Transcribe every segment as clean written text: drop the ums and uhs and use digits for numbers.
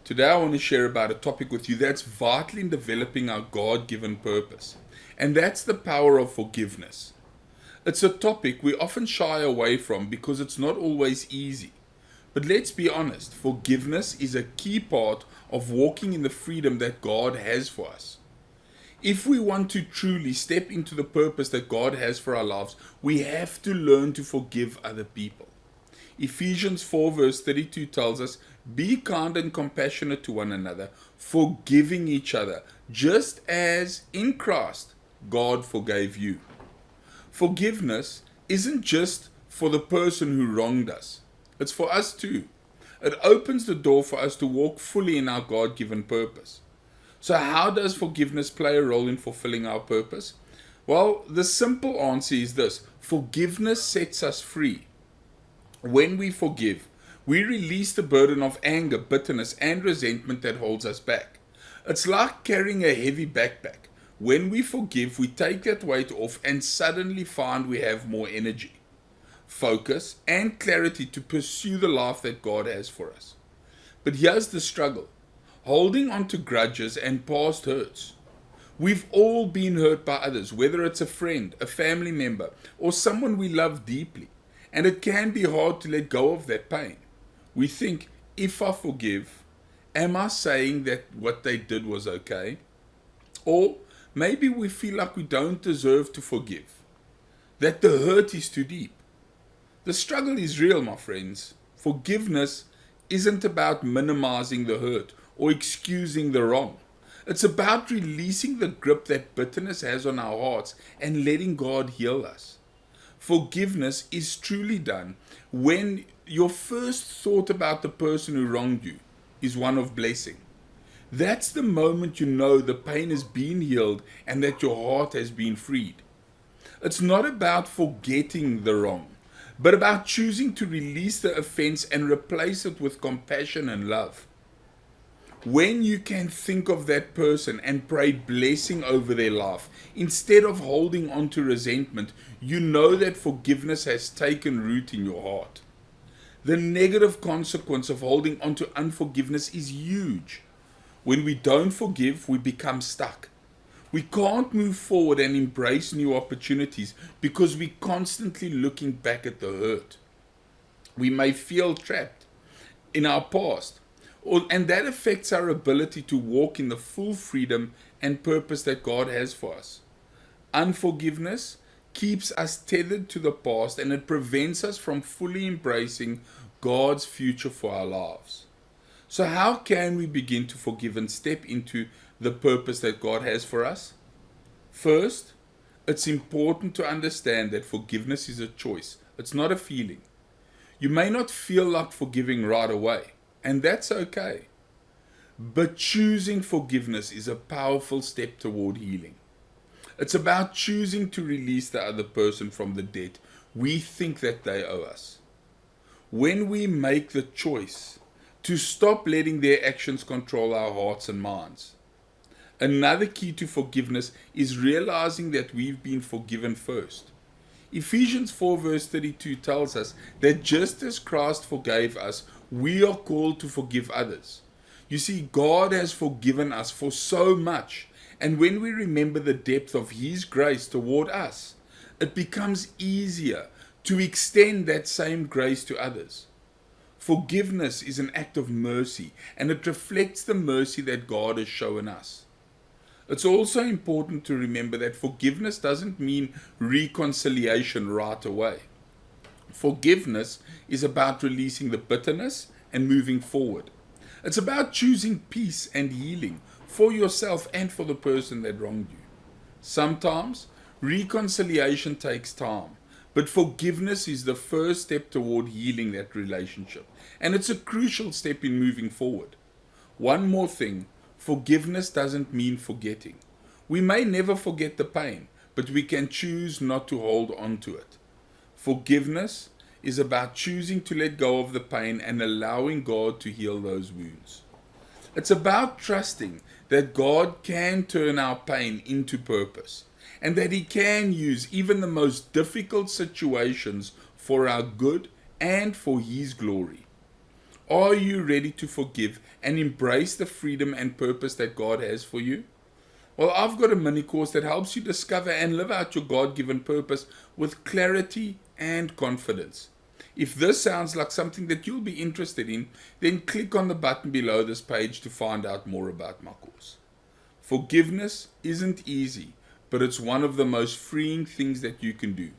Today I want to share about a topic with you that's vital in developing our God-given purpose, and that's the power of forgiveness. It's a topic we often shy away from because it's not always easy. But let's be honest, forgiveness is a key part of walking in the freedom that God has for us. If we want to truly step into the purpose that God has for our lives, we have to learn to forgive other people. Ephesians 4 verse 32 tells us, "Be kind and compassionate to one another, forgiving each other, just as in Christ God forgave you." Forgiveness isn't just for the person who wronged us. It's for us too. It opens the door for us to walk fully in our God-given purpose. So how does forgiveness play a role in fulfilling our purpose? Well, the simple answer is this: forgiveness sets us free. When we forgive, we release the burden of anger, bitterness, and resentment that holds us back. It's like carrying a heavy backpack. When we forgive, we take that weight off and suddenly find we have more energy, focus, and clarity to pursue the life that God has for us. But here's the struggle: holding on to grudges and past hurts. We've all been hurt by others, whether it's a friend, a family member, or someone we love deeply. And it can be hard to let go of that pain. We think, if I forgive, am I saying that what they did was okay? Or maybe we feel like we don't deserve to forgive, that the hurt is too deep. The struggle is real, my friends. Forgiveness isn't about minimizing the hurt or excusing the wrong. It's about releasing the grip that bitterness has on our hearts and letting God heal us. Forgiveness is truly done when your first thought about the person who wronged you is one of blessing. That's the moment you know the pain has been healed and that your heart has been freed. It's not about forgetting the wrong, but about choosing to release the offense and replace it with compassion and love. When you can think of that person and pray blessing over their life, instead of holding on to resentment, you know that forgiveness has taken root in your heart. The negative consequence of holding on to unforgiveness is huge. When we don't forgive, we become stuck. We can't move forward and embrace new opportunities because we're constantly looking back at the hurt. We may feel trapped in our past, and that affects our ability to walk in the full freedom and purpose that God has for us. Unforgiveness keeps us tethered to the past, and it prevents us from fully embracing God's future for our lives. So how can we begin to forgive and step into the purpose that God has for us? First, it's important to understand that forgiveness is a choice. It's not a feeling. You may not feel like forgiving right away, and that's okay. But choosing forgiveness is a powerful step toward healing. It's about choosing to release the other person from the debt we think that they owe us. When we make the choice to stop letting their actions control our hearts and minds. Another key to forgiveness is realizing that we've been forgiven first. Ephesians 4 verse 32 tells us that just as Christ forgave us, we are called to forgive others. You see, God has forgiven us for so much, and when we remember the depth of His grace toward us, it becomes easier to extend that same grace to others. Forgiveness is an act of mercy, and it reflects the mercy that God has shown us. It's also important to remember that forgiveness doesn't mean reconciliation right away. Forgiveness is about releasing the bitterness and moving forward. It's about choosing peace and healing for yourself and for the person that wronged you. Sometimes reconciliation takes time, but forgiveness is the first step toward healing that relationship, and it's a crucial step in moving forward. One more thing: forgiveness doesn't mean forgetting. We may never forget the pain, but we can choose not to hold on to it. Forgiveness is about choosing to let go of the pain and allowing God to heal those wounds. It's about trusting that God can turn our pain into purpose, and that He can use even the most difficult situations for our good and for His glory. Are you ready to forgive and embrace the freedom and purpose that God has for you? Well, I've got a mini course that helps you discover and live out your God-given purpose with clarity and confidence. If this sounds like something that you'll be interested in, then click on the button below this page to find out more about my course. Forgiveness isn't easy, but it's one of the most freeing things that you can do.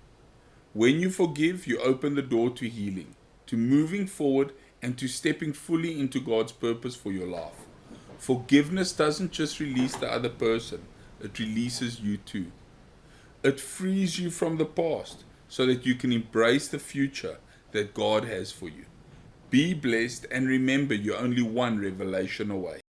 When you forgive, you open the door to healing, to moving forward, and to stepping fully into God's purpose for your life. Forgiveness doesn't just release the other person, it releases you too. It frees you from the past so that you can embrace the future that God has for you. Be blessed, and remember, you're only one revelation away.